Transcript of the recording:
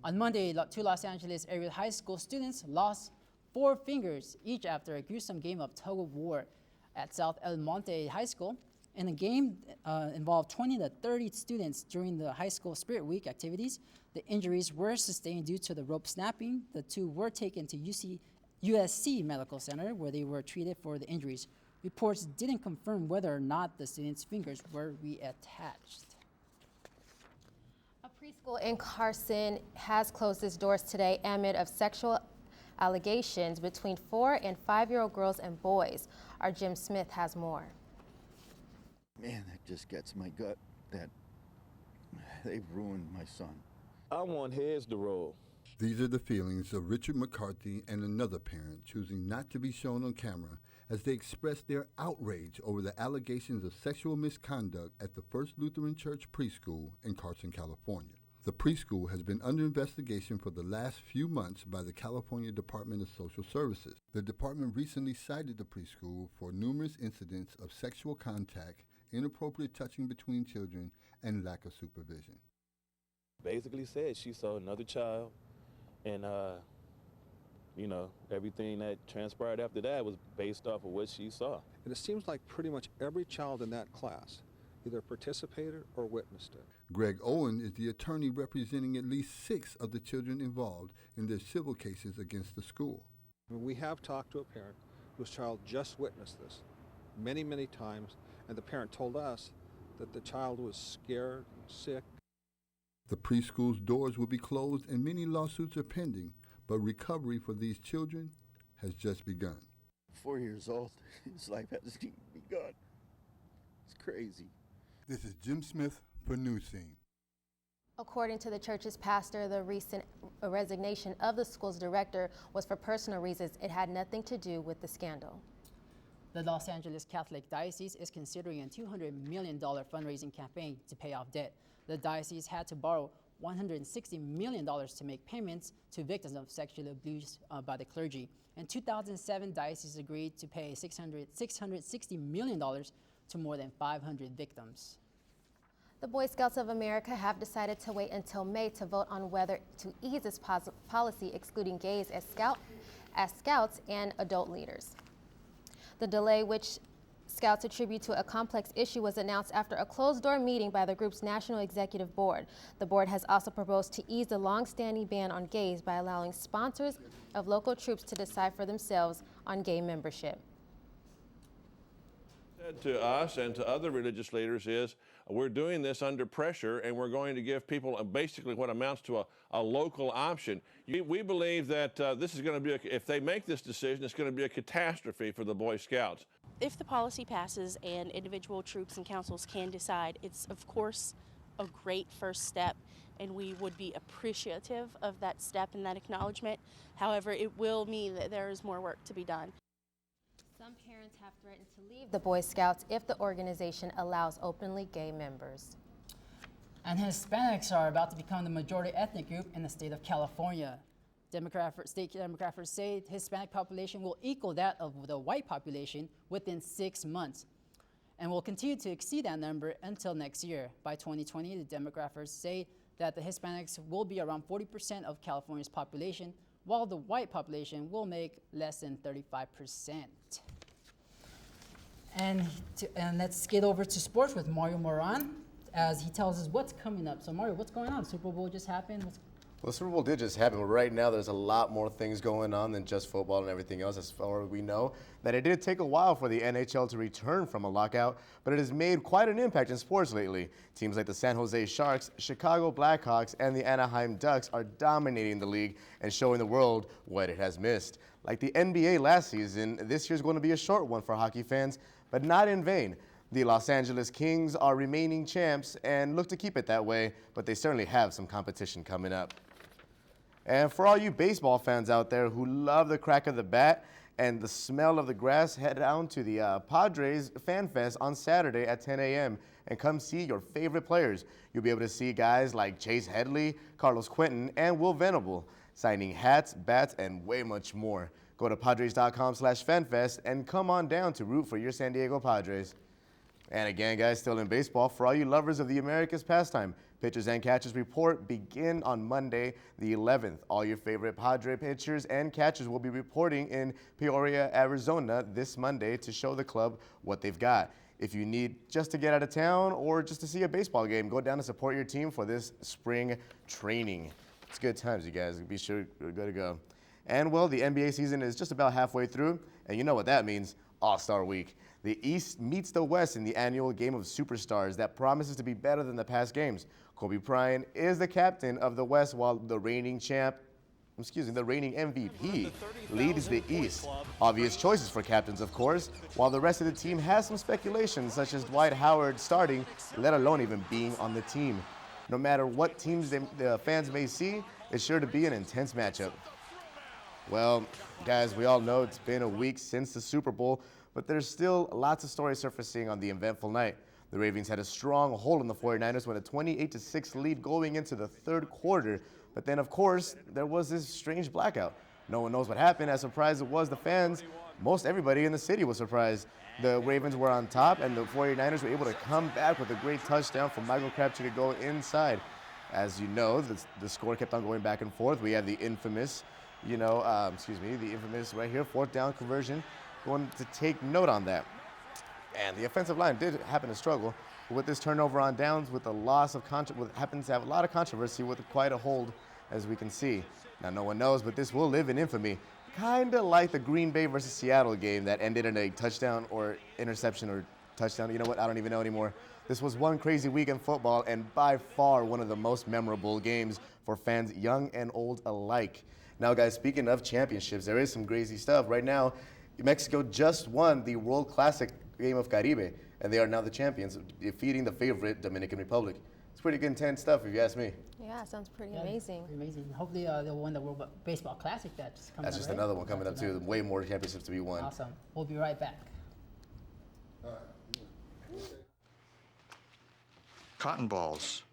On Monday, two Los Angeles area high school students lost 4 fingers each after a gruesome game of tug-of-war at South El Monte High School. In a game involved 20 to 30 students during the high school Spirit Week activities. The injuries were sustained due to the rope snapping. The two were taken to USC Medical Center where they were treated for the injuries. Reports didn't confirm whether or not the students' fingers were reattached. A preschool in Carson has closed its doors today amid of sexual allegations between 4- and 5-year-old girls and boys. Our Jim Smith has more. Man, that just gets my gut that they've ruined my son. I want heads to roll. These are the feelings of Richard McCarthy and another parent choosing not to be shown on camera as they express their outrage over the allegations of sexual misconduct at the First Lutheran Church preschool in Carson, California. The preschool has been under investigation for the last few months by the California Department of Social Services. The department recently cited the preschool for numerous incidents of sexual contact, inappropriate touching between children, and lack of supervision. Basically said she saw another child, and everything that transpired after that was based off of what she saw. And it seems like pretty much every child in that class either participated or witnessed it. Greg Owen is the attorney representing at least 6 of the children involved in their civil cases against the school. We have talked to a parent whose child just witnessed this many, many times, and the parent told us that the child was scared, sick. The preschool's doors will be closed and many lawsuits are pending, but recovery for these children has just begun. 4 years old, his life hasn't even begun. It's crazy. This is Jim Smith for Newscene. According to the church's pastor, the recent resignation of the school's director was for personal reasons. It had nothing to do with the scandal. The Los Angeles Catholic Diocese is considering a $200 million fundraising campaign to pay off debt. The diocese had to borrow $160 million to make payments to victims of sexual abuse by the clergy. In 2007, diocese agreed to pay $660 million to more than 500 victims. The Boy Scouts of America have decided to wait until May to vote on whether to ease its policy excluding gays as scouts and adult leaders. The delay, which Scouts attribute to a complex issue, was announced after a closed-door meeting by the group's National Executive Board. The board has also proposed to ease the long-standing ban on gays by allowing sponsors of local troops to decide for themselves on gay membership. Said to us and to other religious leaders is, we're doing this under pressure and we're going to give people basically what amounts to a local option. We believe that this is going to be, if they make this decision, it's going to be a catastrophe for the Boy Scouts. If the policy passes and individual troops and councils can decide, it's of course a great first step, and we would be appreciative of that step and that acknowledgement. However, it will mean that there is more work to be done. Some parents have threatened to leave the Boy Scouts if the organization allows openly gay members. And Hispanics are about to become the majority ethnic group in the state of California. State Democrats say the Hispanic population will equal that of the white population within 6 months and will continue to exceed that number until next year. By 2020, the Democrats say that the Hispanics will be around 40% of California's population, while the white population will make less than 35%. And let's get over to sports with Mario Moran as he tells us what's coming up. So Mario, what's going on? Super Bowl just happened. Well, the Super Bowl did just happen, but right now there's a lot more things going on than just football and everything else. As far as we know, that it did take a while for the NHL to return from a lockout, but it has made quite an impact in sports lately. Teams like the San Jose Sharks, Chicago Blackhawks, and the Anaheim Ducks are dominating the league and showing the world what it has missed. Like the NBA last season, this year's going to be a short one for hockey fans, but not in vain. The Los Angeles Kings are remaining champs and look to keep it that way, but they certainly have some competition coming up. And for all you baseball fans out there who love the crack of the bat and the smell of the grass, head down to the Padres Fan Fest on Saturday at 10 a.m. and come see your favorite players. You'll be able to see guys like Chase Headley, Carlos Quentin, and Will Venable signing hats, bats, and way much more. Go to Padres.com/FanFest and come on down to root for your San Diego Padres. And again, guys, still in baseball, for all you lovers of the America's pastime, pitchers and catchers report begin on Monday, the 11th. All your favorite Padre pitchers and catchers will be reporting in Peoria, Arizona this Monday to show the club what they've got. If you need just to get out of town or just to see a baseball game, go down and support your team for this spring training. It's good times, you guys. Be sure you're good to go. And, well, the NBA season is just about halfway through, and you know what that means, All-Star Week. The East meets the West in the annual game of superstars that promises to be better than the past games. Kobe Bryant is the captain of the West, while the reigning MVP leads the East. Obvious choices for captains, of course, while the rest of the team has some speculation, such as Dwight Howard starting, let alone even being on the team. No matter what teams the fans may see, it's sure to be an intense matchup. Well, guys, we all know it's been a week since the Super Bowl, but there's still lots of stories surfacing on the eventful night. The Ravens had a strong hold on the 49ers with a 28-6 lead going into the third quarter. But then, of course, there was this strange blackout. No one knows what happened. As surprised it was the fans, most everybody in the city was surprised. The Ravens were on top, and the 49ers were able to come back with a great touchdown from Michael Crabtree to go inside. As you know, the score kept on going back and forth. We had the infamous, the infamous right here, 4th down conversion. Going to take note on that. And the offensive line did happen to struggle with this turnover on downs, with the loss of happens to have a lot of controversy with quite a hold, as we can see. Now, no one knows, but this will live in infamy, kind of like the Green Bay versus Seattle game that ended in a touchdown or interception or touchdown. You know what? I don't even know anymore. This was one crazy week in football, and by far one of the most memorable games for fans young and old alike. Now, guys, speaking of championships, there is some crazy stuff right now. Mexico just won the World Classic Game of Caribe, and they are now the champions, defeating the favorite Dominican Republic. It's pretty intense stuff, if you ask me. Yeah, sounds pretty amazing. Pretty amazing. Hopefully they'll win the World Baseball Classic that's coming That's up, just right? another one coming up, too. Way more championships to be won. Awesome. We'll be right back. Cotton balls.